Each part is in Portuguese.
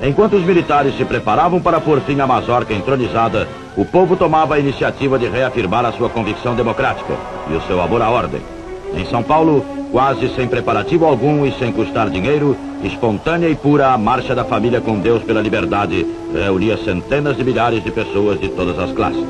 Enquanto os militares se preparavam para pôr fim à mazorca entronizada, o povo tomava a iniciativa de reafirmar a sua convicção democrática e o seu amor à ordem. Em São Paulo, quase sem preparativo algum e sem custar dinheiro, espontânea e pura a Marcha da Família com Deus pela Liberdade reunia centenas de milhares de pessoas de todas as classes.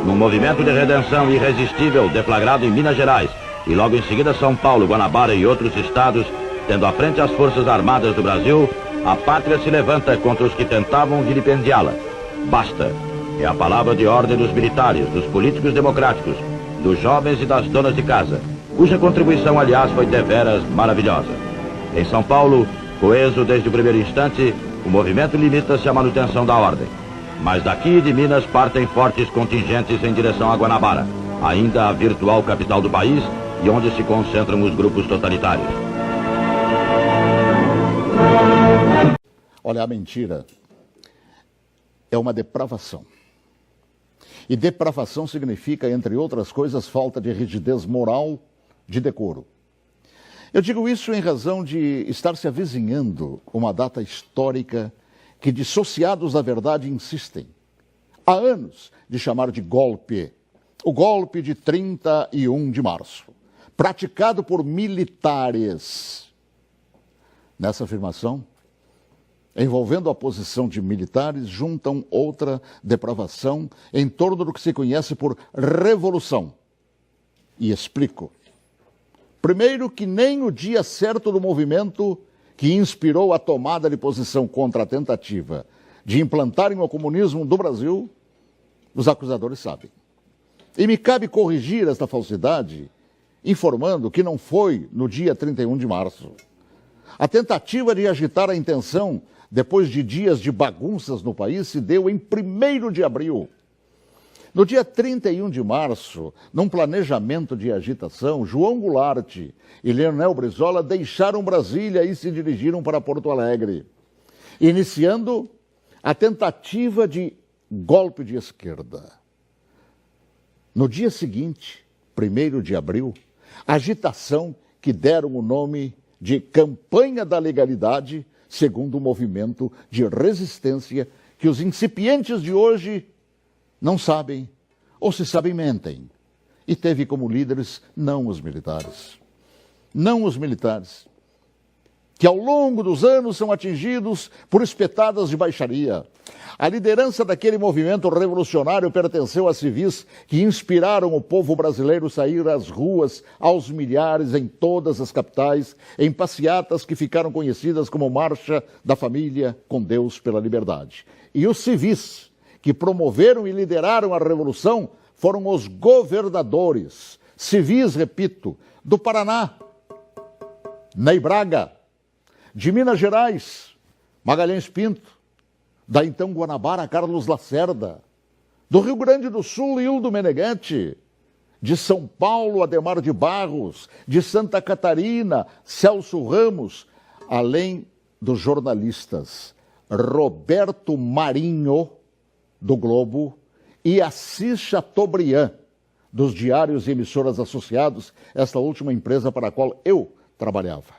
Num movimento de redenção irresistível deflagrado em Minas Gerais, e logo em seguida São Paulo, Guanabara e outros estados, tendo à frente as Forças Armadas do Brasil, a pátria se levanta contra os que tentavam vilipendiá-la. Basta! É a palavra de ordem dos militares, dos políticos democráticos, dos jovens e das donas de casa, cuja contribuição, aliás, foi deveras maravilhosa. Em São Paulo, coeso desde o primeiro instante, o movimento limita-se à manutenção da ordem. Mas daqui de Minas partem fortes contingentes em direção a Guanabara, ainda a virtual capital do país, e onde se concentram os grupos totalitários. Olha, a mentira é uma depravação. E depravação significa, entre outras coisas, falta de rigidez moral, de decoro. Eu digo isso em razão de estar se avizinhando uma data histórica que dissociados da verdade insistem, há anos, de chamar de golpe. O golpe de 31 de março, praticado por militares. Nessa afirmação, envolvendo a posição de militares, juntam outra depravação em torno do que se conhece por revolução. E explico. Primeiro, que nem o dia certo do movimento que inspirou a tomada de posição contra a tentativa de implantarem o comunismo do Brasil, os acusadores sabem. E me cabe corrigir esta falsidade, informando que não foi no dia 31 de março. A tentativa de agitar a intenção, depois de dias de bagunças no país, se deu em 1º de abril. No dia 31 de março, num planejamento de agitação, João Goulart e Leonel Brizola deixaram Brasília e se dirigiram para Porto Alegre, iniciando a tentativa de golpe de esquerda. No dia seguinte, 1º de abril, agitação que deram o nome de Campanha da Legalidade, segundo o movimento de resistência que os incipientes de hoje não sabem, ou se sabem, mentem. E teve como líderes não os militares. Não os militares, que ao longo dos anos são atingidos por espetadas de baixaria. A liderança daquele movimento revolucionário pertenceu a civis que inspiraram o povo brasileiro a sair às ruas aos milhares em todas as capitais, em passeatas que ficaram conhecidas como Marcha da Família com Deus pela Liberdade. E os civis que promoveram e lideraram a revolução foram os governadores, civis, repito, do Paraná, Ney Braga, de Minas Gerais, Magalhães Pinto, da então Guanabara, Carlos Lacerda, do Rio Grande do Sul, Hildo Meneghetti, de São Paulo, Adhemar de Barros, de Santa Catarina, Celso Ramos, além dos jornalistas Roberto Marinho, do Globo, e Assis Chateaubriand, dos diários e emissoras associados, esta última empresa para a qual eu trabalhava.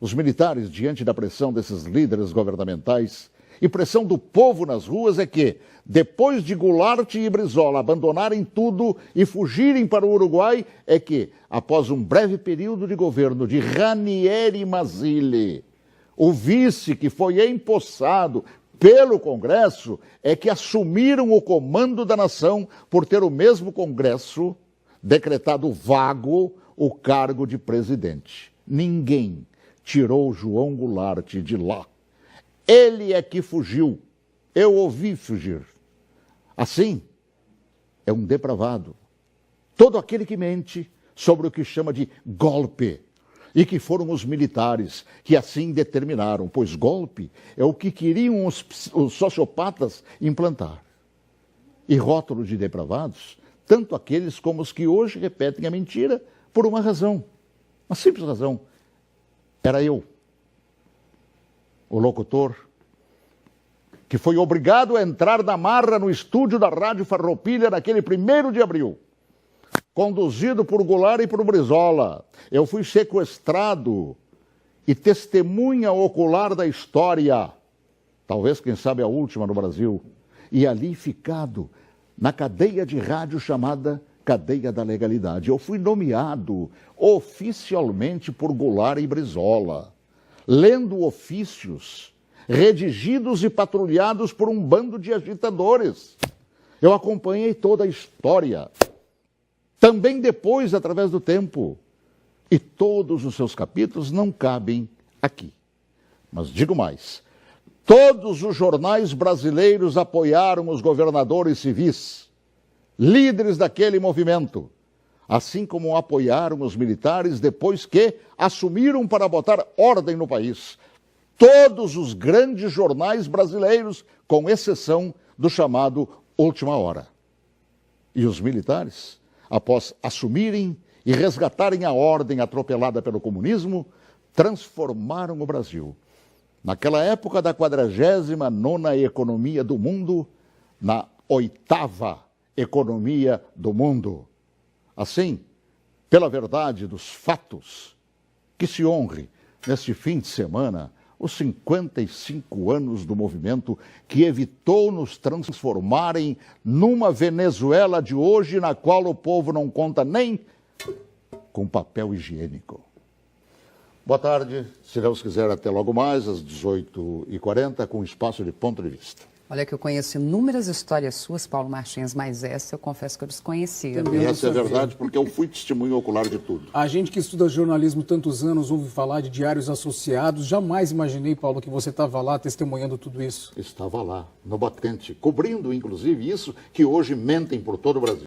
Os militares, diante da pressão desses líderes governamentais e pressão do povo nas ruas, é que, depois de Goulart e Brizola abandonarem tudo e fugirem para o Uruguai, é que, após um breve período de governo de Ranieri Mazzilli, o vice que foi empossado pelo Congresso, é que assumiram o comando da nação por ter o mesmo Congresso decretado vago o cargo de presidente. Ninguém tirou João Goulart de lá. Ele é que fugiu. Eu ouvi fugir. Assim, é um depravado. Todo aquele que mente sobre o que chama de golpe. E que foram os militares que assim determinaram, pois golpe é o que queriam os sociopatas implantar. E rótulo de depravados, tanto aqueles como os que hoje repetem a mentira por uma razão, uma simples razão. Era eu, o locutor, que foi obrigado a entrar na marra no estúdio da Rádio Farroupilha naquele 1º de abril. Conduzido por Goulart e por Brizola. Eu fui sequestrado e testemunha ocular da história, talvez, quem sabe, a última no Brasil, e ali ficado na cadeia de rádio chamada Cadeia da Legalidade. Eu fui nomeado oficialmente por Goulart e Brizola, lendo ofícios redigidos e patrulhados por um bando de agitadores. Eu acompanhei toda a história, também depois, através do tempo, e todos os seus capítulos não cabem aqui. Mas digo mais, todos os jornais brasileiros apoiaram os governadores civis, líderes daquele movimento, assim como apoiaram os militares depois que assumiram para botar ordem no país. Todos os grandes jornais brasileiros, com exceção do chamado Última Hora. E os militares, após assumirem e resgatarem a ordem atropelada pelo comunismo, transformaram o Brasil, naquela época da 49ª economia do mundo, na 8ª economia do mundo. Assim, pela verdade dos fatos, que se honre neste fim de semana os 55 anos do movimento que evitou nos transformarem numa Venezuela de hoje, na qual o povo não conta nem com papel higiênico. Boa tarde, se Deus quiser, até logo mais, às 18h40, com espaço de ponto de vista. Olha que eu conheço inúmeras histórias suas, Paulo Martins, mas essa eu confesso que eu desconhecia. E essa é verdade, porque eu fui testemunho ocular de tudo. A gente que estuda jornalismo tantos anos ouve falar de diários associados. Jamais imaginei, Paulo, que você estava lá testemunhando tudo isso. Estava lá, no batente, cobrindo, inclusive, isso que hoje mentem por todo o Brasil.